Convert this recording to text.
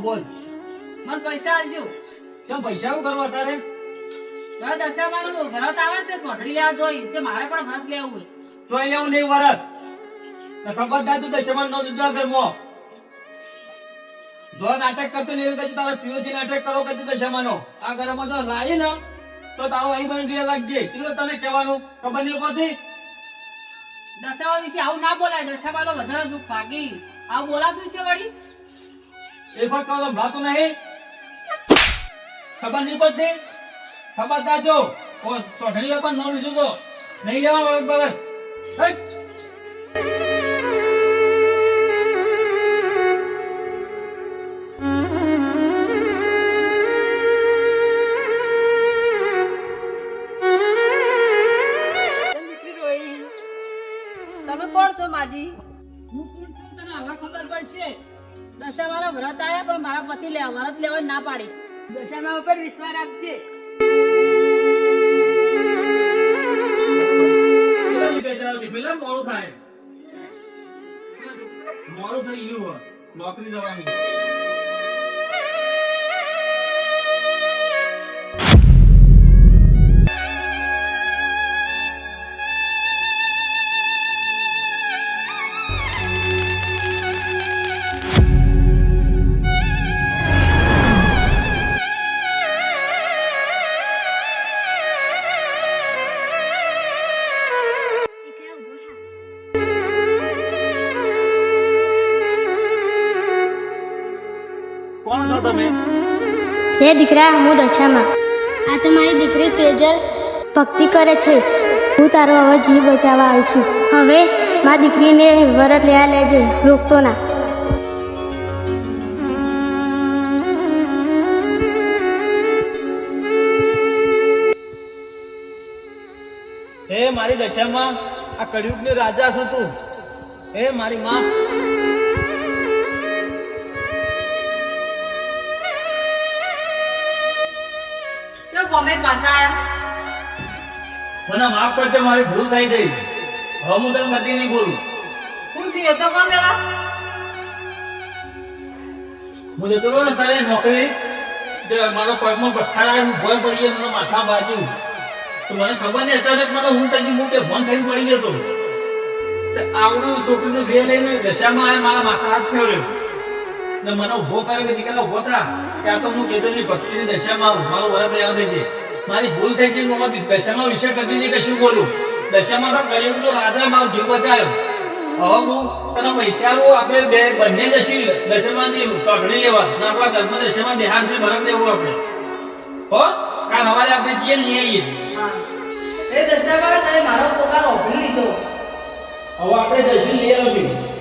બોલ. મને પૈસા આલજો. કેમ પૈસા શું કરવા તારે? હવે દશામાનું ભરત આવે તે ચોટડી લેવા જોઈ તે મારે પણ ભરત લેવું. ચોઈ લેવું નહીં વરસ. ખબરદાર તું દશામાં નો દીધા ઘરમાં. જો નાટક કરતો ને એવું કદી તારે પીઓસી નાટક કરો કદી દશામાનો. આ ઘરમાં તો લાવી ને તો તારો અહીં બની ગયા લાગજે. ચલો તને કહેવાનું ખબર નહીં પડતી. દશામા વિશે આવું ના બોલાય. દશામા તો વધારે દુઃખ ભાગી આવું બોલાતું છે વળી. એ પણ કહો સંભળાતું નહીં. ખબર નહીં પડતી. ખબરદાર જો ચોટડીઓ પણ ન લીધું તો નહીં લેવા બગર. તમે કોણ છો માજી? હું કોણ છું તને હવે ખબર પડશે. દશામાના વ્રત આવ્યા પણ મારા પતિ વ્રત લેવા ના પાડી. દશામા ઉપર વિશ્વાસ રાખજે. મોડું થાય મોડું થઈ ગયું નોકરી જવાની. કોણ છો તમે? હે દીકરા, હું દશામાં. આ તો મારી દીકરી તેજલ ભક્તિ કરે છે. હું તારો હવે જીવ બચાવવા આવી છું. હવે મારી દીકરીને વરત લેવા લેજે, રોકતો ના. હે મારી દશામાં, આ કળિયુગની રાજા છું તું. હે મારી માં, કોમેન્ટ પાછા આયા. મને માફ કરજે, મારી ભૂલ થઈ ગઈ. હવે હું તને બધી નહીં બોલું. શું થયું તો કોણ પેલા? હું જતો રહ્યો ને તારે નોકરી, જે મારો પગમાં પથ્થર આવે ભોય પડી ગયો, મને માથા બાજુ તો મને ખબર નહીં, અચાનક મને હું તજી હું કે ફોન થઈને પડી ગયો તો આવડું છોકરીનું ઘેર લઈને દશામાં આવે, મારા માથા હાથ ફેરવ્યો ને મને ઉભો કર્યો કે દીકરા ઉભો થા, કે આ તો હું કહેતો નહીં ભક્તિની દશામાં આવું, મારું વરફ લેવા દેજે. મારી ભૂલ થઈ છે, હું દશામાં વિશે કદી નહીં કશું બોલું. દશામાં તો કર્યું તો રાજા મારો જીવ બચાવ્યો. હવે હું તને પૈસા આવું, આપણે બંને જશી દશામાની સોગડી લેવા ને આપણા ઘરમાં દશામાં દેહાન છે બરફ લેવું આપણે. હો કારણ હવારે આપણે ચીએ લઈ આવીએ. એ દશામા તમે મારો પોકાર ઓફરી લીધો. હવે આપણે જશી લઈ આવીએ.